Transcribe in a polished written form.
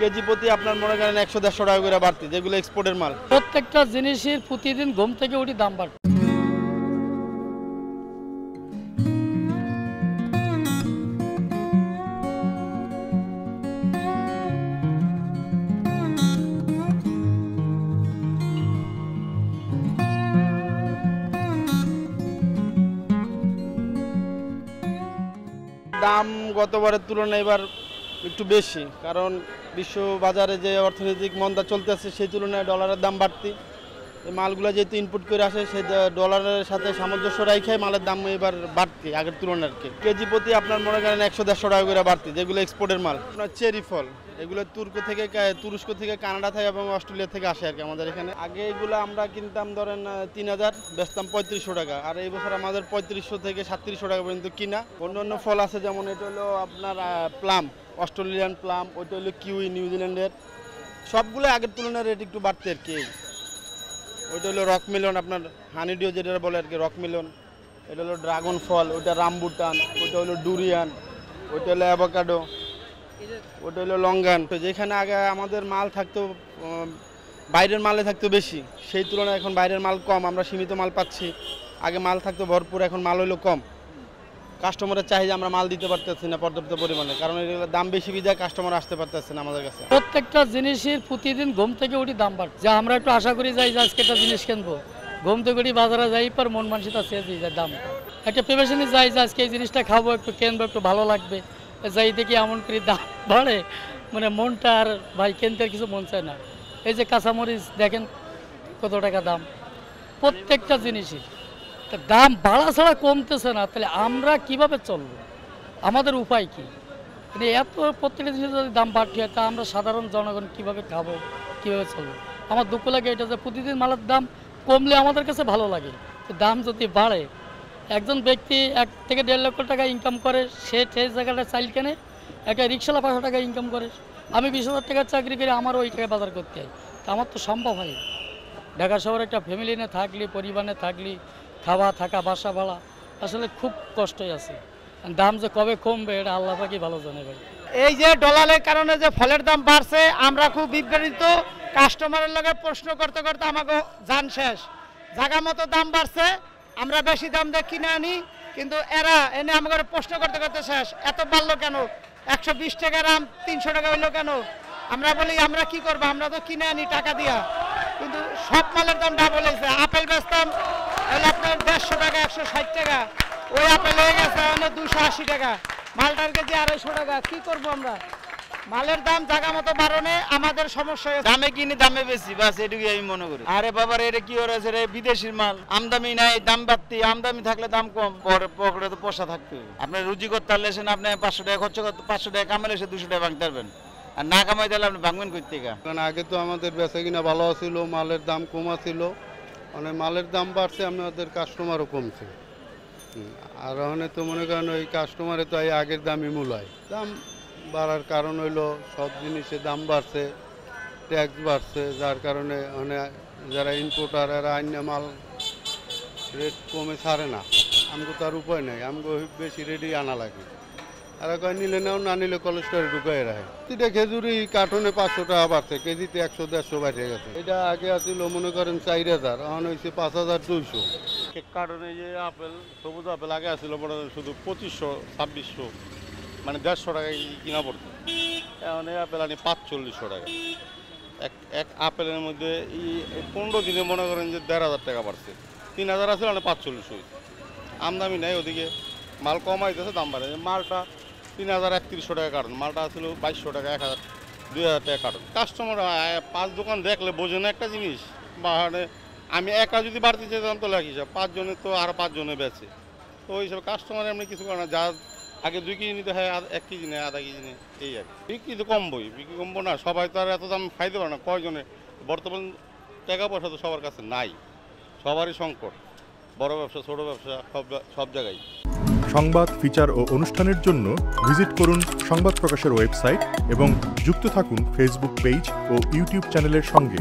KG প্রতি আপনার মনে করেন 100-150 টাকা করে বাড়তি, যেগুলো এক্সপোর্টের মাল। প্রত্যেকটা জিনিসের প্রতিদিন ঘুম থেকে উঠি দাম বাড়ছে। দাম গতবারের তুলনায় এবার একটু বেশি, কারণ বিশ্ব বাজারে যে অর্থনৈতিক মন্দা চলতেছে সেই তুলনায় ডলারের দাম বাড়তি। এই মালগুলো যেহেতু ইনপুট করে আসে, সেই ডলারের সাথে সামঞ্জস্য রাখাই মালের দাম এবার বাড়তি আগের তুলনায় আর কি। কেজি প্রতি আপনার মনে করেন 100-150 টাকা করে বাড়তি, যেগুলো এক্সপোর্টের মাল। আপনার চেরি ফল, এগুলো তুরস্ক থেকে কানাডা থেকে এবং অস্ট্রেলিয়া থেকে আসে আর কি আমাদের এখানে। আগে এগুলো আমরা কিনতাম ধরেন 3000, বেচতাম 3500 টাকা, আর এই বছর আমাদের 3500 থেকে 3700 টাকা পর্যন্ত কিনা। অন্য ফল আছে, যেমন এটা হলো আপনার প্লাম, অস্ট্রেলিয়ান প্লাম, ওইটা হলো কিউই নিউজিল্যান্ডের। সবগুলো আগের তুলনায় রেট একটু বাড়তে আর কি। ওইটা হলো রকমেলন, আপনার হানিডিও যেটা বলে আর কি, রকমেলন। এটা হলো ড্রাগন ফল, ওইটা রামবুটান, ওইটা হলো ডুরিয়ান, ওইটা হলো অ্যাভোকাডো, ওটা হলো লঙ্গান। তো যেখানে আগে আমাদের মাল থাকতো, বাইরের মালে থাকতো বেশি, সেই তুলনায় এখন বাইরের মাল কম, আমরা সীমিত মাল পাচ্ছি। আগে মাল থাকতো ভরপুর, এখন মাল হইলো কম। কাস্টমারের চাহিদা আমরা মাল দিতে পারতেছি না পর্যাপ্ত পরিমাণে, কারণ এগুলো দাম বেশি বিধায় কাস্টমার আসতে পারতেছে না আমাদের কাছে। প্রত্যেকটা জিনিসের প্রতিদিন ঘুম থেকে উঠি দাম বাড়ছে। যা আমরা একটু আশা করি যাই যে আজকে একটা জিনিস কিনবো, ঘুম থেকে উঠি বাজারে যাই, পর মন মানসিকতা চেয়ে যায় দাম। একটা প্রিপারেশনে যাই যে আজকে এই জিনিসটা খাবো, একটু কিনবো, একটু ভালো লাগবে, যাই দেখি এমন করে দাম বাড়ে, মানে মনটা আর ভাই কিনতে কিছু মন চায় না। এই যে কাঁচামরিচ দেখেন কত টাকা দাম, প্রত্যেকটা জিনিসই দাম বাড়া ছাড়া কমতেছে না। তাহলে আমরা কিভাবে চলবো, আমাদের উপায় কি? মানে এত প্রত্যেকটা জিনিসের যদি দাম বাড়তি হয়, তা আমরা সাধারণ জনগণ কিভাবে খাবো, কিভাবে চলবো? আমার দুঃখ লাগে এটা যে প্রতিদিন মালের দাম কমলে আমাদের কাছে ভালো লাগে, দাম যদি বাড়ে, একজন ব্যক্তি 1 থেকে 1.5 লক্ষ টাকা ইনকাম করে, সে সেই জায়গাটা চাইল কেনে, একটা রিক্সাওয়ালা 500 টাকা ইনকাম করে, আমি 20,000 টাকার চাকরি করে আমার ওই টাকায় বাজার করতে হয়। তা আমার তো সম্ভব হয়। ঢাকা শহরে একটা ফ্যামিলি নিয়ে থাকলি, পরিবারে থাকলি, খাওয়া থাকা বাসা ভাড়া, আসলে খুব কষ্টই আছে। দাম যে কবে কমবে এটা আল্লাহ পাকই ভালো জানে ভাই। এই যে ডলারের কারণে যে ফলের দাম বাড়ছে, আমরা খুব বিভ্রান্ত। কাস্টমারের লগে প্রশ্ন করতে করতে আমাকে জান শেষ। জায়গা মতো দাম বাড়ছে, আমরা বেশি দাম দিয়ে কিনে আনি, কিন্তু এরা এনে আমাকে প্রশ্ন করতে করতে শেষ। এত বাড়লো কেন? 120 টাকার আম 300 টাকা হইলো কেন? আমরা বলি আমরা কি করবো, আমরা তো কিনে আনি টাকা দিয়া, কিন্তু সব মালের দাম ডাবল হয়েছে। আপেল বেচতাম হলে আপনার 150 টাকা, 160 টাকা, ওই আপেল হয়ে গেছে 280 টাকা, মালটার কেজি 250 টাকা। কি করবো আমরা? মালের দাম জায়গা মতো বাড়নে আমাদের সমস্যা। দামে কিনে দামে বেশি, বাস এটুকুই আমি মনে করি। আরে বাবার এটা কি হয়েছে রে, বিদেশির মাল, আমদামি নাই, দাম বাড়তি। আমদামি থাকলে দাম কম, পকেটে তো পয়সা থাকতে হবে। আপনি রুজি করতে পারলে আপনি 500 টাকা খরচ করতে, 500 টাকা কামালে 200 টাকা ভাঙতে পারবেন, আর না কামাই তাহলে আপনি ভাঙবেন কই থেকে? কারণ আগে তো আমাদের বেচা কিনা ভালো ছিল, মালের দাম কমা ছিল, মানে মালের দাম বাড়ছে, আমাদের কাস্টমারও কমছে। আর ওখানে তো মনে করেন ওই কাস্টমারে তো এই আগের দামই মূল্য। দাম বাড়ার কারণ হইলো সব জিনিসের দাম বাড়ছে, ট্যাক্স বাড়ছে, যার কারণে মানে যারা ইম্পোর্টার এরা অন্য মাল রেট কমে ছাড়ে না। আমাকে তো আর উপায় নেই, আমাকে বেশি রেডি আনা লাগে। আর কয় নিলে নাও, না নিলে কোলেস্টোরে ঢুকাই রাখে। এটা খেজুরি কার্টনে 500 টাকা বাড়ছে, কেজিতে 100-150 বেড়ে গেছে। এটা আগে আসছিল মনে করেন 4000, এখন হয়েছে 5200। কার্টনে যে আপেল, সবুজ আপেল আগে আসছিল মনে করেন শুধু 2500-2600, মানে 150 টাকায় কিনা পড়তো। এখন এই আপেল আনি 4500 টাকা। এক আপেলের মধ্যে এই 15 দিনে মনে করেন যে 1500 টাকা বাড়ছে। 3000 আসলে মানে 4500 হয়েছে। আমদামি নেই, ওদিকে মাল কমাইতেছে, দাম বাড়ে। মালটা 3000-3100 টাকা কার্টন, মালটা আসলে 2200 টাকা, 1000-2000 টাকা কার্টন। কাস্টমার 5 দোকান দেখলে বোঝে না একটা জিনিস, মানে আমি একা যদি বাড়তে চাইতাম তো লাগি, 5 জনে তো আর 5 জনে বেচে, তো ওই হিসাবে কাস্টমার এমনি কিছু করে না। যা আগে 2 কেজি নিতে হয়, 1 কেজি নেয়, আধা কেজি নেয়, এই আর বিক্রি তো কমবই। বিক্রি কমবো না, সবাই তো আর এত দাম খাইতে পারে না। কয়জনে বর্তমান টাকা পয়সা তো সবার কাছে নাই, সবারই সংকট, বড় ব্যবসা ছোট ব্যবসা সব জায়গায়। সংবাদ, ফিচার ও অনুষ্ঠানের জন্য ভিজিট করুন সংবাদ প্রকাশের ওয়েবসাইট এবং যুক্ত থাকুন ফেসবুক পেজ ও ইউটিউব চ্যানেলের সঙ্গে।